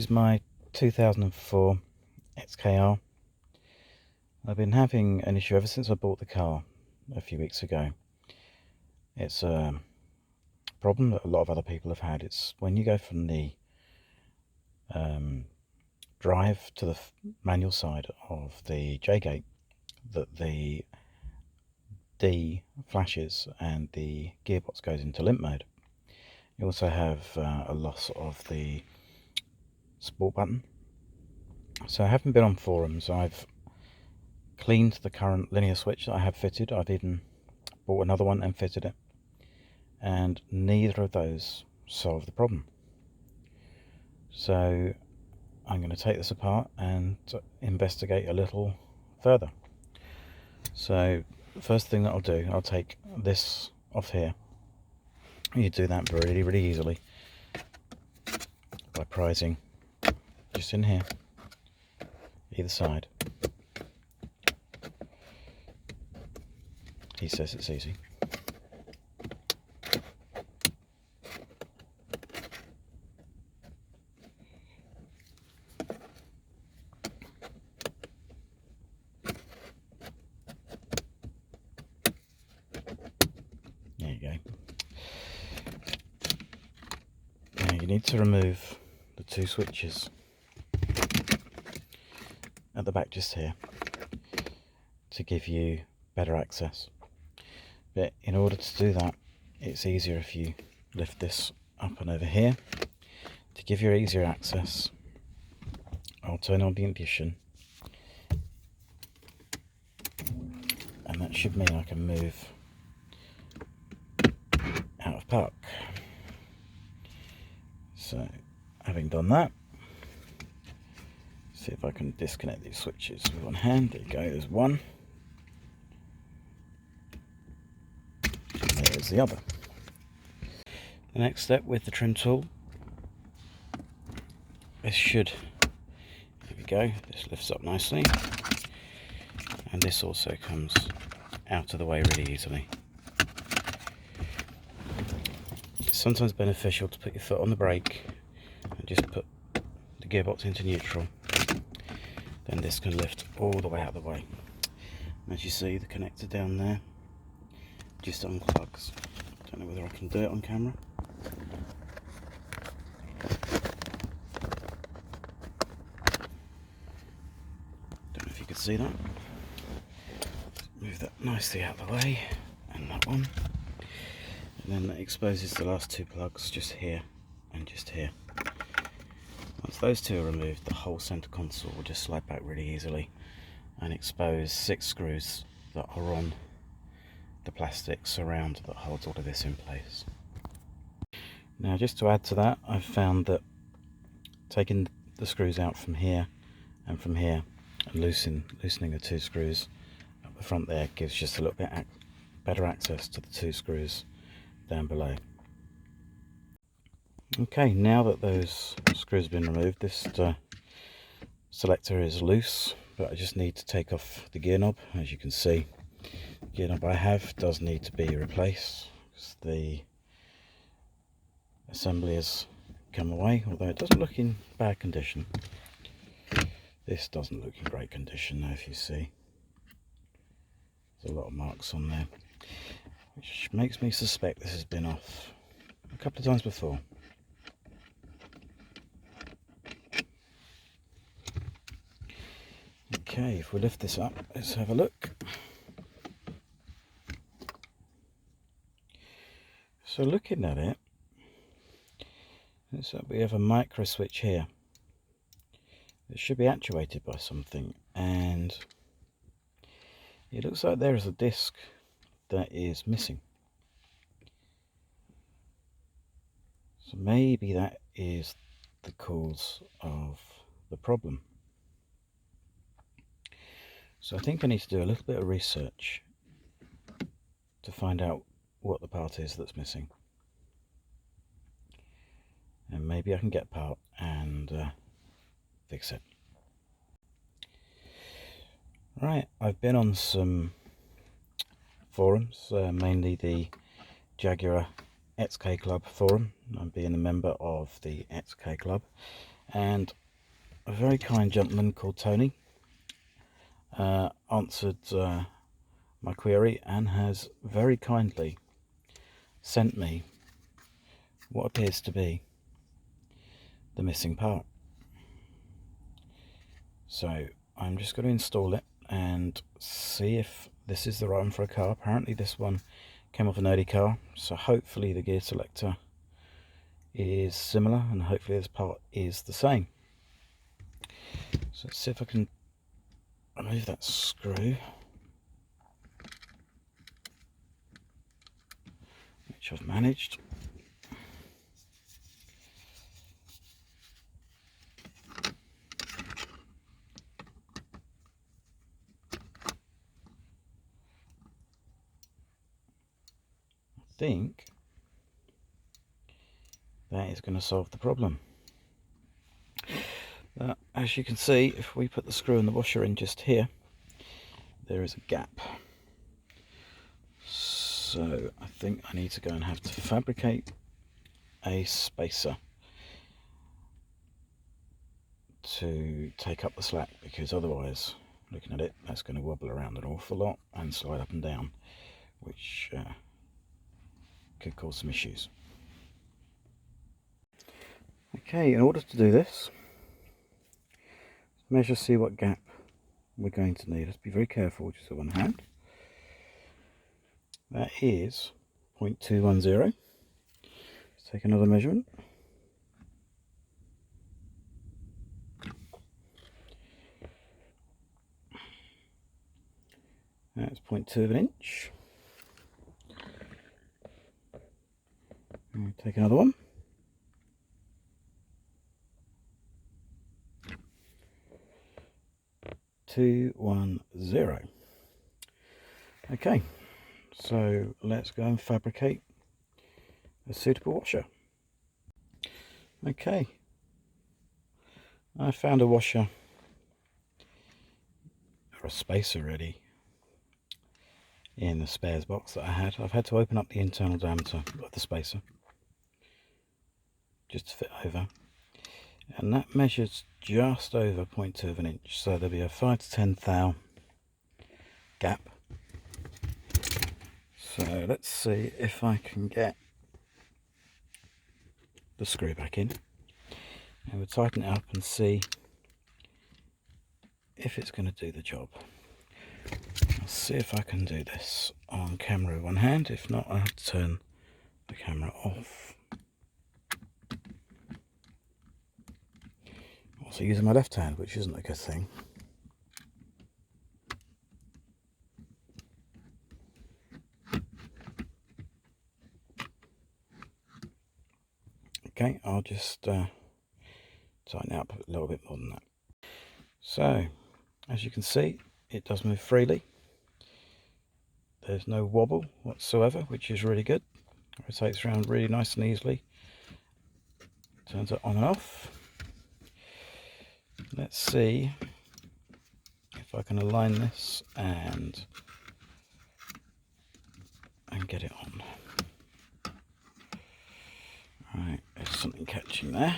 is my 2004 XKR. I've been having an issue ever since I bought the car a few weeks ago. It's a problem that a lot of other people have had. It's when you go from the drive to the manual side of the J Gate that the D flashes and the gearbox goes into limp mode. You also have a loss of the sport button. So I haven't been on forums. I've cleaned the current linear switch that I have fitted. I've even bought another one and fitted it, and neither of those solve the problem. So I'm going to take this apart and investigate a little further. So the first thing that I'll do, I'll take this off here. You do that really easily by prising just in here, either side. He says it's easy. There you go. Now you need to remove the two switches at the back just here to give you better access. But in order to do that, it's easier if you lift this up and over here. To give you easier access, I'll turn on the ignition, and that should mean I can move out of park. So having done that, see if I can disconnect these switches with one hand. There you go, there's one. And there's the other. The next step with the trim tool, this should, there we go, this lifts up nicely, and this also comes out of the way really easily. It's sometimes beneficial to put your foot on the brake and just put the gearbox into neutral. Then this can lift all the way out of the way. And as you see, the connector down there just unplugs. Don't know whether I can do it on camera. Don't know if you can see that. Move that nicely out of the way, and that one. And then that exposes the last two plugs just here and just here. Once those two are removed, the whole centre console will just slide back really easily and expose 6 screws that are on the plastic surround that holds all of this in place. Now, just to add to that, I've found that taking the screws out from here and from here and loosening the 2 screws up the front there gives just a little bit better access to the 2 screws down below. Okay, now that those screws have been removed, this selector is loose, but I just need to take off the gear knob. As you can see, the gear knob I have does need to be replaced because the assembly has come away, although it doesn't look in bad condition. This doesn't look in great condition now, if you see. There's a lot of marks on there, which makes me suspect this has been off a couple of times before. Okay, if we lift this up, let's have a look. So looking at it, we have a micro switch here. It should be actuated by something, and it looks like there is a disc that is missing. So maybe that is the cause of the problem. So I think I need to do a little bit of research to find out what the part is that's missing. And maybe I can get a part and fix it. Right, I've been on some forums, mainly the Jaguar XK Club forum. I'm being a member of the XK Club, and a very kind gentleman called Tony answered my query and has very kindly sent me what appears to be the missing part. So I'm just going to install it and see if this is the right one for a car. Apparently this one came off an early car, so hopefully the gear selector is similar and hopefully this part is the same. So let's see if I can remove that screw, which I've managed. I think that is going to solve the problem. As you can see, if we put the screw and the washer in just here, there is a gap. So I think I need to go and have to fabricate a spacer to take up the slack, because otherwise, looking at it, that's going to wobble around an awful lot and slide up and down, which could cause some issues. Okay, in order to do this, measure, see what gap we're going to need. Let's be very careful, just with one hand. That is 0.210. Let's take another measurement. That's 0.2 of an inch. And take another one. .210. Okay, so let's go and fabricate a suitable washer. Okay, I found a washer, or a spacer really, in the spares box that I had. I've had to open up the internal diameter of the spacer just to fit over, and that measures just over 0.2 of an inch, so there'll be a 5 to 10 thou gap. So let's see if I can get the screw back in, and we'll tighten it up and see if it's going to do the job. I'll see if I can do this on camera with one hand. If not, I'll have to turn the camera off. Also using my left hand, which isn't a good thing. Okay, I'll just tighten it up a little bit more than that. So, as you can see, it does move freely. There's no wobble whatsoever, which is really good. It rotates around really nice and easily. Turns it on and off. Let's see if I can align this and get it on. Right, there's something catching there.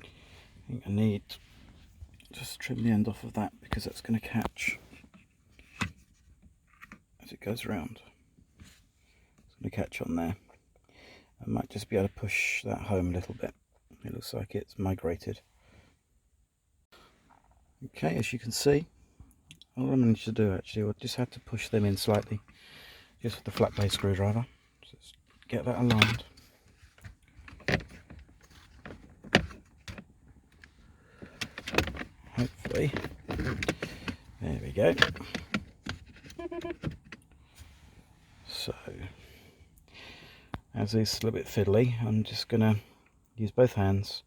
I think I need to just trim the end off of that, because that's going to catch as it goes around. It's going to catch on there. I might just be able to push that home a little bit. It looks like it's migrated. Okay, as you can see, all I managed to do actually, I just had to push them in slightly, just with the flat blade screwdriver. Just get that aligned. Hopefully, there we go. So, as it's a little bit fiddly, I'm just going to use both hands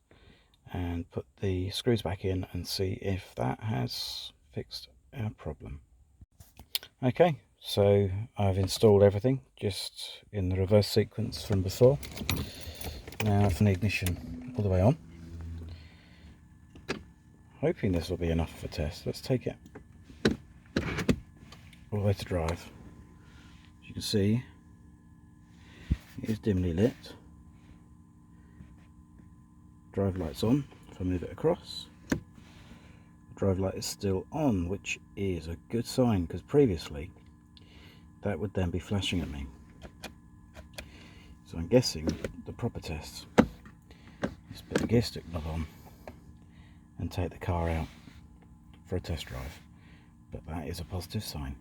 and put the screws back in and see if that has fixed our problem. Okay, so I've installed everything just in the reverse sequence from before. Now for the ignition all the way on. Hoping this will be enough for a test. Let's take it all the way to drive. As you can see, it is dimly lit. drive light's on. If I move it across, the drive light is still on, which is a good sign, because previously that would then be flashing at me. So I'm guessing the proper test is put the gear stick knob on and take the car out for a test drive. But that is a positive sign.